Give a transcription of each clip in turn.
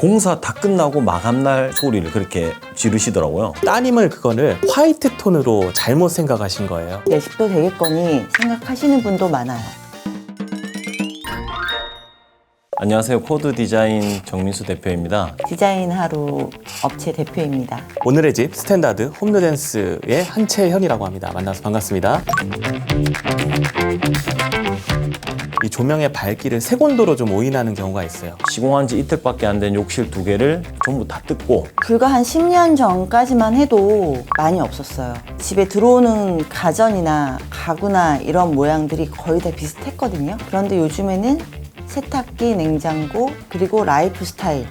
공사 다 끝나고 마감날 소리를 그렇게 지르시더라고요. 따님을 그거를 화이트 톤으로 잘못 생각하신 거예요. 내 집도 되겠거니 생각하시는 분도 많아요. 안녕하세요. 코드 디자인 정민수 대표입니다. 디자인 하루 업체 대표입니다. 오늘의 집 스탠다드 홈누댄스의 한채현이라고 합니다. 만나서 반갑습니다. 이 조명의 밝기를 색온도로 좀 오인하는 경우가 있어요. 시공한 지 이틀밖에 안 된 욕실 2개를 전부 다 뜯고 불과 한 10년 전까지만 해도 많이 없었어요. 집에 들어오는 가전이나 가구나 이런 모양들이 거의 다 비슷했거든요. 그런데 요즘에는 세탁기, 냉장고, 그리고 라이프 스타일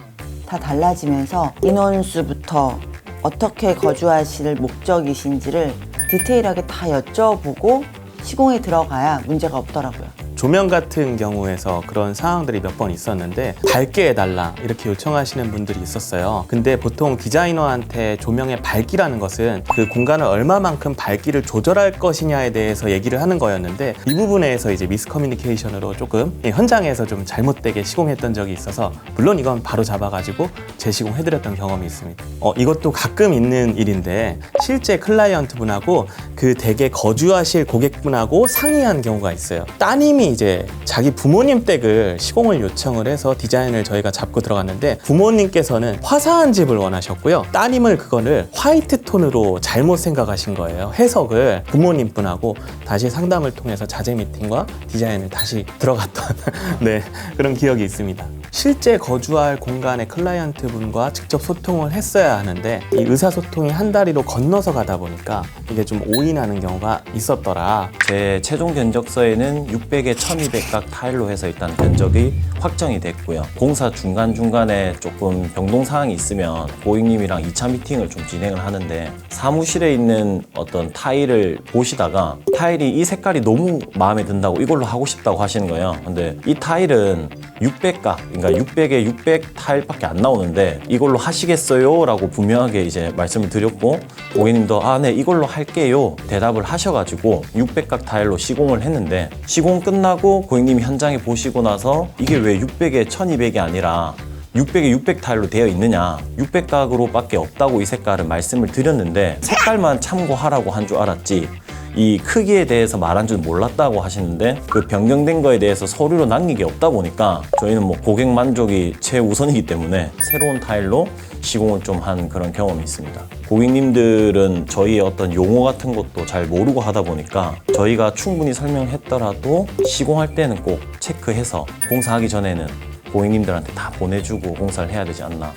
다 달라지면서 인원수부터 어떻게 거주하실 목적이신지를 디테일하게 다 여쭤보고 시공에 들어가야 문제가 없더라고요. 조명 같은 경우에서 그런 상황들이 몇 번 있었는데 밝게 해달라 이렇게 요청하시는 분들이 있었어요. 근데 보통 디자이너한테 조명의 밝기라는 것은 그 공간을 얼마만큼 밝기를 조절할 것이냐에 대해서 얘기를 하는 거였는데 이 부분에서 이제 미스커뮤니케이션으로 조금 현장에서 좀 잘못되게 시공했던 적이 있어서 물론 이건 바로 잡아가지고 재시공해드렸던 경험이 있습니다. 이것도 가끔 있는 일인데 실제 클라이언트 분하고 그 댁에 거주하실 고객분하고 상의한 경우가 있어요. 따님이 이제 자기 부모님 댁을 시공을 요청을 해서 디자인을 저희가 잡고 들어갔는데 부모님께서는 화사한 집을 원하셨고요. 따님을 그거를 화이트 톤으로 잘못 생각하신 거예요. 해석을 부모님 분하고 다시 상담을 통해서 자재 미팅과 디자인을 다시 들어갔던 네, 그런 기억이 있습니다. 실제 거주할 공간의 클라이언트 분과 직접 소통을 했어야 하는데 이 의사소통이 한 다리로 건너서 가다 보니까 이게 좀 오인하는 경우가 있었더라. 제 최종 견적서에는 600에 1200각 타일로 해서 일단 견적이 확정이 됐고요. 공사 중간중간에 조금 변동사항이 있으면 고객님이랑 2차 미팅을 좀 진행을 하는데 사무실에 있는 어떤 타일을 보시다가 타일이 이 색깔이 너무 마음에 든다고 이걸로 하고 싶다고 하시는 거예요. 근데 이 타일은 600각, 그러니까 600에 600 타일밖에 안 나오는데 이걸로 하시겠어요? 라고 분명하게 이제 말씀을 드렸고 고객님도 네, 이걸로 할게요 대답을 하셔가지고 600각 타일로 시공을 했는데 시공 끝나고 고객님이 현장에 보시고 나서 이게 왜 600에 1200이 아니라 600에 600 타일로 되어 있느냐 600각으로 밖에 없다고 이 색깔을 말씀을 드렸는데 색깔만 참고하라고 한 줄 알았지 이 크기에 대해서 말한 줄 몰랐다고 하시는데 그 변경된 거에 대해서 서류로 남긴 게 없다 보니까 저희는 뭐 고객 만족이 최우선이기 때문에 새로운 타일로 시공을 좀 한 그런 경험이 있습니다. 고객님들은 저희의 어떤 용어 같은 것도 잘 모르고 하다 보니까 저희가 충분히 설명했더라도 시공할 때는 꼭 체크해서 공사하기 전에는 고객님들한테 다 보내주고 공사를 해야 되지 않나.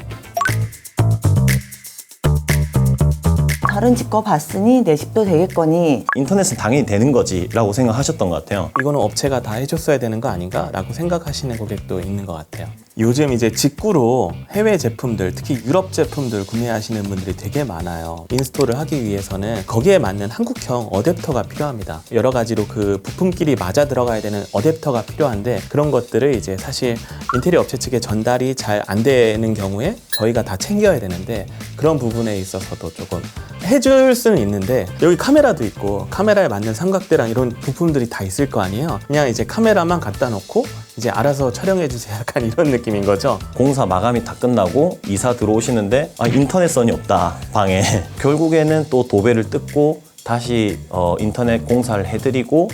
다른 집 거 봤으니 내 집도 되겠거니 인터넷은 당연히 되는 거지 라고 생각하셨던 것 같아요. 이거는 업체가 다 해줬어야 되는 거 아닌가? 라고 생각하시는 고객도 있는 것 같아요. 요즘 이제 직구로 해외 제품들, 특히 유럽 제품들 구매하시는 분들이 되게 많아요. 인스톨을 하기 위해서는 거기에 맞는 한국형 어댑터가 필요합니다. 여러 가지로 그 부품끼리 맞아 들어가야 되는 어댑터가 필요한데 그런 것들을 이제 사실 인테리어 업체 측에 전달이 잘 안 되는 경우에 저희가 다 챙겨야 되는데 그런 부분에 있어서도 조금 해줄 수는 있는데 여기 카메라도 있고 카메라에 맞는 삼각대랑 이런 부품들이 다 있을 거 아니에요. 그냥 이제 카메라만 갖다 놓고 이제 알아서 촬영해 주세요. 약간 이런 느낌인 거죠. 공사 마감이 다 끝나고 이사 들어오시는데 인터넷선이 없다 방에 결국에는 또 도배를 뜯고 다시 인터넷 공사를 해드리고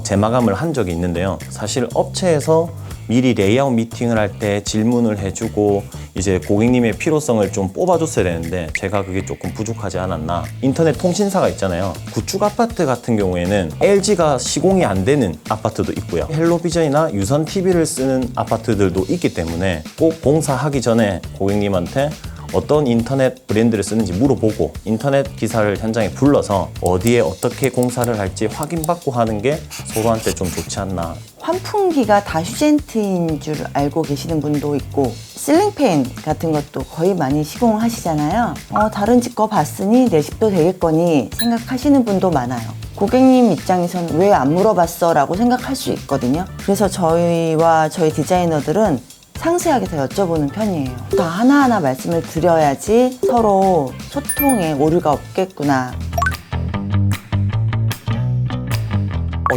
재마감을 한 적이 있는데요. 사실 업체에서 미리 레이아웃 미팅을 할 때 질문을 해주고 이제 고객님의 필요성을 좀 뽑아줬어야 되는데 제가 그게 조금 부족하지 않았나. 인터넷 통신사가 있잖아요. 구축 아파트 같은 경우에는 LG가 시공이 안 되는 아파트도 있고요. 헬로비전이나 유선 TV를 쓰는 아파트들도 있기 때문에 꼭 공사하기 전에 고객님한테 어떤 인터넷 브랜드를 쓰는지 물어보고 인터넷 기사를 현장에 불러서 어디에 어떻게 공사를 할지 확인받고 하는 게 서로한테 좀 좋지 않나. 환풍기가 다 휴젠트인 줄 알고 계시는 분도 있고 실링팬 같은 것도 거의 많이 시공하시잖아요. 다른 집 거 봤으니 내 집도 되겠거니 생각하시는 분도 많아요. 고객님 입장에서는 왜 안 물어봤어? 라고 생각할 수 있거든요. 그래서 저희와 저희 디자이너들은 상세하게 더 여쭤보는 편이에요. 다 하나하나 말씀을 드려야지 서로 소통에 오류가 없겠구나.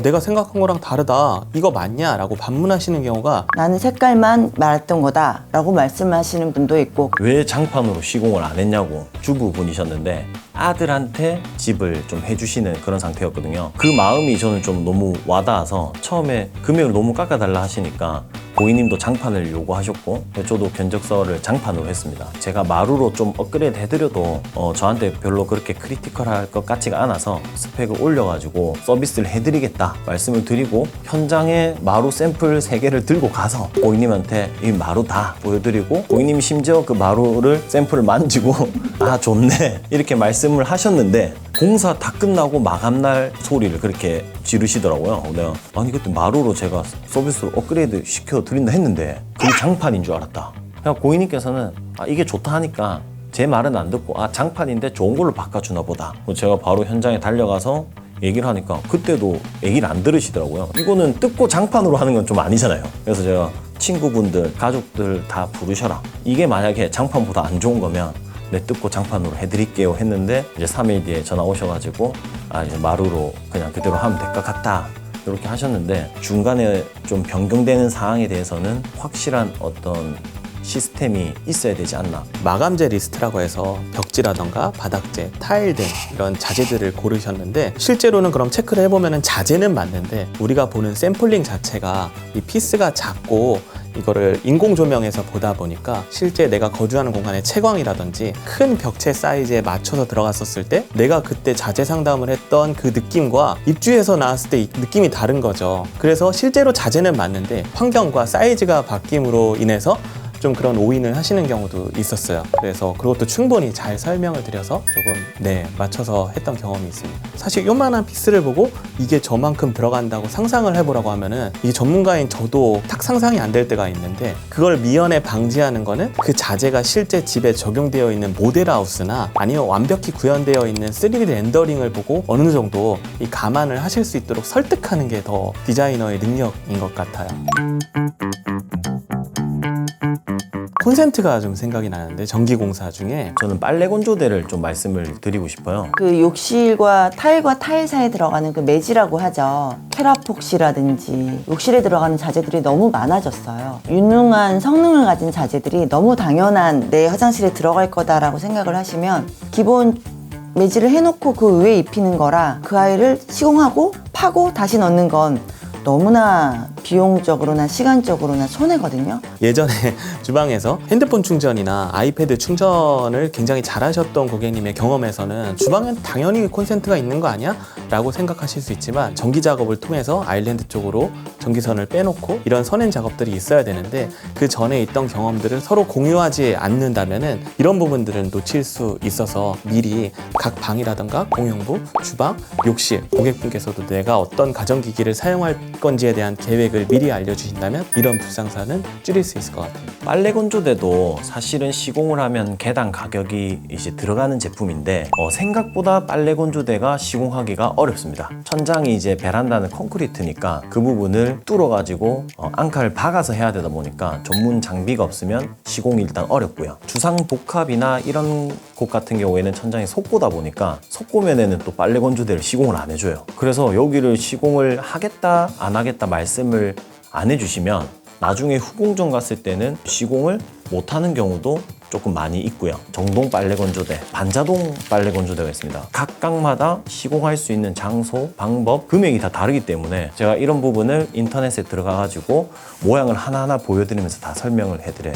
내가 생각한 거랑 다르다, 이거 맞냐? 라고 반문하시는 경우가 나는 색깔만 말했던 거다 라고 말씀하시는 분도 있고, 왜 장판으로 시공을 안 했냐고 주부분이셨는데 아들한테 집을 좀 해주시는 그런 상태였거든요. 그 마음이 저는 좀 너무 와닿아서 처음에 금액을 너무 깎아달라 하시니까 고객님도 장판을 요구하셨고 저도 견적서를 장판으로 했습니다. 제가 마루로 좀 업그레이드 해드려도 저한테 별로 그렇게 크리티컬할 것 같지가 않아서 스펙을 올려가지고 서비스를 해드리겠다 말씀을 드리고 현장에 마루 샘플 3개를 들고 가서 고객님한테 이 마루 다 보여드리고 고객님이 심지어 그 마루를 샘플을 만지고 아 좋네 이렇게 말씀을 하셨는데 공사 다 끝나고 마감날 소리를 그렇게 지르시더라고요. 내가 아니 그때 마루로 제가 서비스로 업그레이드 시켜드린다 했는데 그게 장판인 줄 알았다. 그냥 고객님께서는 이게 좋다 하니까 제 말은 안 듣고 장판인데 좋은 걸로 바꿔주나 보다. 제가 바로 현장에 달려가서 얘기를 하니까 그때도 얘기를 안 들으시더라고요. 이거는 뜯고 장판으로 하는 건 좀 아니잖아요. 그래서 제가 친구분들, 가족들 다 부르셔라. 이게 만약에 장판보다 안 좋은 거면 뜯고 장판으로 해드릴게요 했는데 이제 3일 뒤에 전화 오셔가지고 이제 마루로 그냥 그대로 하면 될 것 같다 이렇게 하셨는데 중간에 좀 변경되는 사항에 대해서는 확실한 어떤 시스템이 있어야 되지 않나. 마감재 리스트라고 해서 벽지라던가 바닥재, 타일 등 이런 자재들을 고르셨는데 실제로는 그럼 체크를 해보면 자재는 맞는데 우리가 보는 샘플링 자체가 이 피스가 작고 이거를 인공 조명에서 보다 보니까 실제 내가 거주하는 공간의 채광이라든지 큰 벽체 사이즈에 맞춰서 들어갔었을 때 내가 그때 자재 상담을 했던 그 느낌과 입주해서 나왔을 때 느낌이 다른 거죠. 그래서 실제로 자재는 맞는데 환경과 사이즈가 바뀜으로 인해서 좀 그런 오인을 하시는 경우도 있었어요. 그래서 그것도 충분히 잘 설명을 드려서 조금 맞춰서 했던 경험이 있습니다. 사실 요만한 피스를 보고 이게 저만큼 들어간다고 상상을 해보라고 하면은 이게 전문가인 저도 딱 상상이 안 될 때가 있는데 그걸 미연에 방지하는 거는 그 자재가 실제 집에 적용되어 있는 모델하우스나 아니면 완벽히 구현되어 있는 3D 렌더링을 보고 어느 정도 이 감안을 하실 수 있도록 설득하는 게 더 디자이너의 능력인 것 같아요. 콘센트가 좀 생각이 나는데 전기공사 중에 저는 빨래 건조대를 좀 말씀을 드리고 싶어요. 그 욕실과 타일과 타일 사이에 들어가는 그 매지라고 하죠. 캐라폭시라든지 욕실에 들어가는 자재들이 너무 많아졌어요. 유능한 성능을 가진 자재들이 너무 당연한 내 화장실에 들어갈 거다라고 생각을 하시면 기본 매지를 해놓고 그 위에 입히는 거라 그 아이를 시공하고 파고 다시 넣는 건 너무나 비용적으로나 시간적으로나 손해거든요. 예전에 주방에서 핸드폰 충전이나 아이패드 충전을 굉장히 잘하셨던 고객님의 경험에서는 주방엔 당연히 콘센트가 있는 거 아니야? 라고 생각하실 수 있지만 전기 작업을 통해서 아일랜드 쪽으로 전기선을 빼놓고 이런 선행 작업들이 있어야 되는데 그 전에 있던 경험들을 서로 공유하지 않는다면은 이런 부분들은 놓칠 수 있어서 미리 각 방이라던가 공용부, 주방, 욕실 고객분께서도 내가 어떤 가전기기를 사용할 건지에 대한 계획을 미리 알려주신다면 이런 불상사는 줄일 수 있을 것 같아요. 빨래 건조대도 사실은 시공을 하면 개당 가격이 이제 들어가는 제품인데 생각보다 빨래 건조대가 시공하기가 어렵습니다. 천장이 이제 베란다는 콘크리트니까 그 부분을 뚫어가지고 앙카를 박아서 해야 되다 보니까 전문 장비가 없으면 시공이 일단 어렵고요. 주상 복합이나 이런 곳 같은 경우에는 천장이 속고다 보니까 속고면에는 또 빨래 건조대를 시공을 안 해줘요. 그래서 여기를 시공을 하겠다 안 하겠다 말씀을 안 해주시면 나중에 후공정 갔을 때는 시공을 못하는 경우도 조금 많이 있고요. 정동 빨래 건조대, 반자동 빨래 건조대가 있습니다. 각각마다 시공할 수 있는 장소, 방법, 금액이 다 다르기 때문에 제가 이런 부분을 인터넷에 들어가가지고 모양을 하나하나 보여드리면서 다 설명을 해드려요.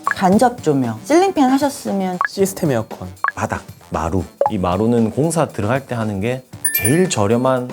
간접 조명, 실링팬 하셨으면 시스템 에어컨, 바닥, 마루. 이 마루는 공사 들어갈 때 하는 게 제일 저렴한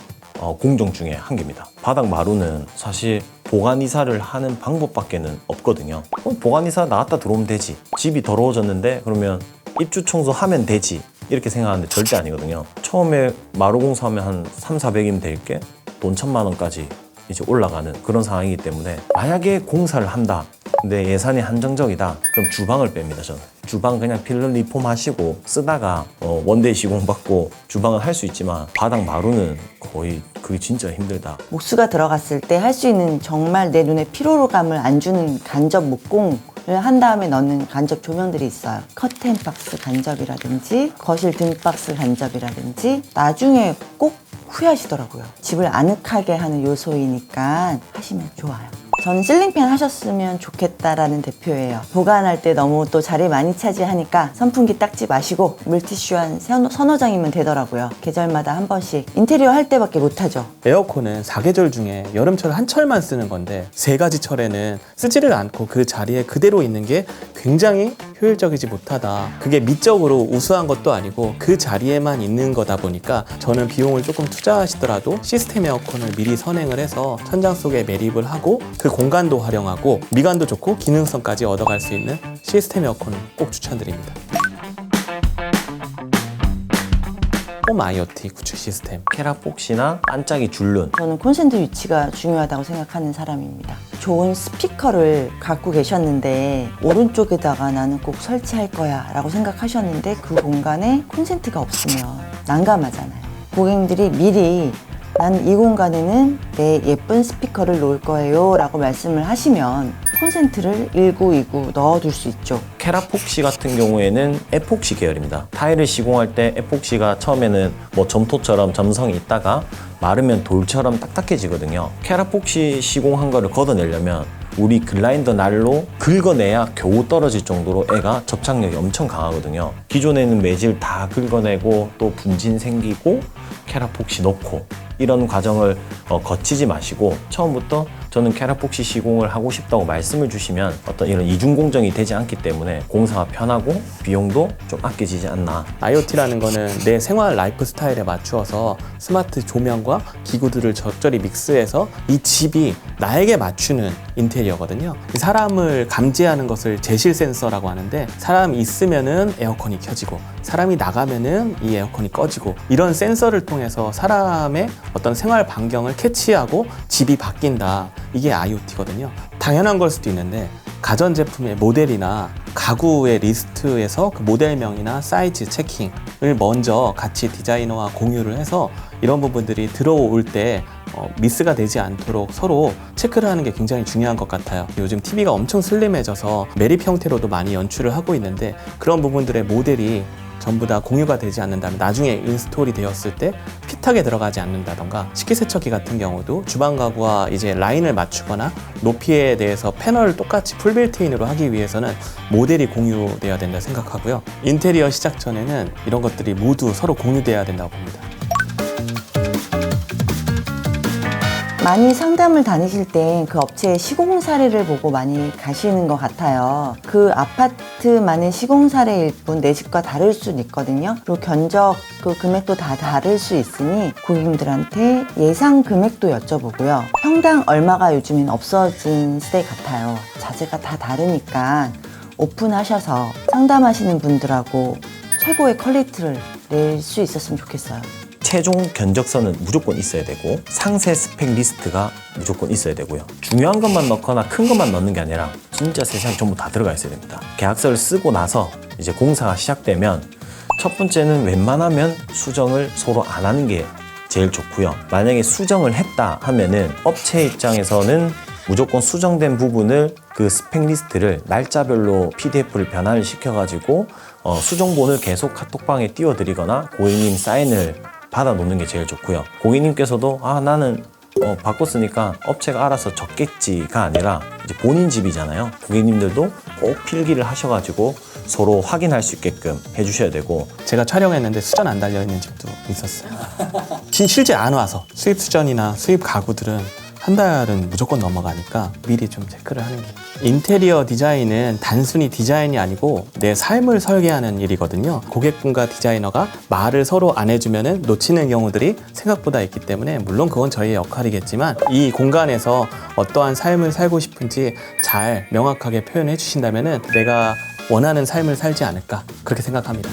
공정 중에 한 개입니다. 바닥 마루는 사실 보관 이사를 하는 방법밖에는 없거든요. 보관 이사 나갔다 들어오면 되지. 집이 더러워졌는데 그러면 입주 청소하면 되지. 이렇게 생각하는데 절대 아니거든요. 처음에 마루 공사하면 한 300~400이면 될 게 돈 1,000만 원까지 이제 올라가는 그런 상황이기 때문에 만약에 공사를 한다. 근데 예산이 한정적이다. 그럼 주방을 뺍니다, 저는. 주방 그냥 필러 리폼 하시고 쓰다가 원데이 시공 받고 주방은 할 수 있지만 바닥 마루는 거의 그게 진짜 힘들다. 목수가 들어갔을 때 할 수 있는 정말 내 눈에 피로감을 안 주는 간접 목공을 한 다음에 넣는 간접 조명들이 있어요. 커튼 박스 간접이라든지 거실 등 박스 간접이라든지 나중에 꼭 후회하시더라고요. 집을 아늑하게 하는 요소이니까 하시면 좋아요. 저는 실링팬 하셨으면 좋겠다라는 대표예요. 보관할 때 너무 또 자리 많이 차지하니까 선풍기 닦지 마시고 물티슈 한 서너 장이면 되더라고요. 계절마다 한 번씩. 인테리어 할 때밖에 못하죠. 에어컨은 4계절 중에 여름철 한 철만 쓰는 건데 3가지 철에는 쓰지를 않고 그 자리에 그대로 있는 게 굉장히 효율적이지 못하다. 그게 미적으로 우수한 것도 아니고 그 자리에만 있는 거다 보니까 저는 비용을 조금 투자하시더라도 시스템 에어컨을 미리 선행을 해서 천장 속에 매립을 하고 그 공간도 활용하고 미관도 좋고 기능성까지 얻어갈 수 있는 시스템 에어컨을 꼭 추천드립니다. 홈 IoT 구축 시스템. 캐라폭시나 반짝이 줄눈. 저는 콘센트 위치가 중요하다고 생각하는 사람입니다. 좋은 스피커를 갖고 계셨는데 오른쪽에다가 나는 꼭 설치할 거야 라고 생각하셨는데 그 공간에 콘센트가 없으면 난감하잖아요. 고객님들이 미리 난 이 공간에는 내 예쁜 스피커를 놓을 거예요 라고 말씀을 하시면 콘센트를 1929 넣어둘 수 있죠. 캐라폭시 같은 경우에는 에폭시 계열입니다. 타일을 시공할 때 에폭시가 처음에는 뭐 점토처럼 점성이 있다가 마르면 돌처럼 딱딱해지거든요. 캐라폭시 시공한 거를 걷어내려면 우리 글라인더 날로 긁어내야 겨우 떨어질 정도로 애가 접착력이 엄청 강하거든요. 기존에는 매질 다 긁어내고 또 분진 생기고 캐라폭시 넣고 이런 과정을 거치지 마시고 처음부터 저는 캐라폭시 시공을 하고 싶다고 말씀을 주시면 어떤 이런 이중 공정이 되지 않기 때문에 공사가 편하고 비용도 좀 아껴지지 않나. IoT라는 거는 내 생활 라이프 스타일에 맞추어서 스마트 조명과 기구들을 적절히 믹스해서 이 집이 나에게 맞추는 인테리어거든요. 사람을 감지하는 것을 제실 센서라고 하는데 사람이 있으면은 에어컨이 켜지고 사람이 나가면은 이 에어컨이 꺼지고 이런 센서를 통해서 사람의 어떤 생활 반경을 캐치하고 집이 바뀐다. 이게 IoT거든요. 당연한 걸 수도 있는데 가전제품의 모델이나 가구의 리스트에서 그 모델명이나 사이즈 체킹을 먼저 같이 디자이너와 공유를 해서 이런 부분들이 들어올 때 미스가 되지 않도록 서로 체크를 하는 게 굉장히 중요한 것 같아요. 요즘 TV가 엄청 슬림해져서 매립 형태로도 많이 연출을 하고 있는데 그런 부분들의 모델이 전부 다 공유가 되지 않는다면 나중에 인스톨이 되었을 때 핏하게 들어가지 않는다던가 식기세척기 같은 경우도 주방 가구와 이제 라인을 맞추거나 높이에 대해서 패널을 똑같이 풀빌트인으로 하기 위해서는 모델이 공유돼야 된다 생각하고요. 인테리어 시작 전에는 이런 것들이 모두 서로 공유돼야 된다고 봅니다. 많이 상담을 다니실 때 그 업체의 시공 사례를 보고 많이 가시는 것 같아요. 그 아파트만의 시공 사례일 뿐 내 집과 다를 수는 있거든요. 그리고 견적 그 금액도 다 다를 수 있으니 고객님들한테 예상 금액도 여쭤보고요. 평당 얼마가 요즘엔 없어진 시대 같아요. 자재가 다 다르니까 오픈하셔서 상담하시는 분들하고 최고의 퀄리티를 낼 수 있었으면 좋겠어요. 최종 견적서는 무조건 있어야 되고 상세 스펙 리스트가 무조건 있어야 되고요. 중요한 것만 넣거나 큰 것만 넣는 게 아니라 진짜 세상에 전부 다 들어가 있어야 됩니다. 계약서를 쓰고 나서 이제 공사가 시작되면 첫 번째는 웬만하면 수정을 서로 안 하는 게 제일 좋고요. 만약에 수정을 했다 하면은 업체 입장에서는 무조건 수정된 부분을 그 스펙 리스트를 날짜별로 PDF를 변환을 시켜가지고 수정본을 계속 카톡방에 띄워드리거나 고객님 사인을 받아 놓는 게 제일 좋고요. 고객님께서도 나는 바꿨으니까 업체가 알아서 적겠지가 아니라 이제 본인 집이잖아요. 고객님들도 꼭 필기를 하셔가지고 서로 확인할 수 있게끔 해주셔야 되고. 제가 촬영했는데 수전 안 달려있는 집도 있었어요. 실제 안 와서 수입 수전이나 수입 가구들은 한 달은 무조건 넘어가니까 미리 좀 체크를 하는 게. 인테리어 디자인은 단순히 디자인이 아니고 내 삶을 설계하는 일이거든요. 고객분과 디자이너가 말을 서로 안 해주면 놓치는 경우들이 생각보다 있기 때문에 물론 그건 저희의 역할이겠지만 이 공간에서 어떠한 삶을 살고 싶은지 잘 명확하게 표현해 주신다면 내가 원하는 삶을 살지 않을까 그렇게 생각합니다.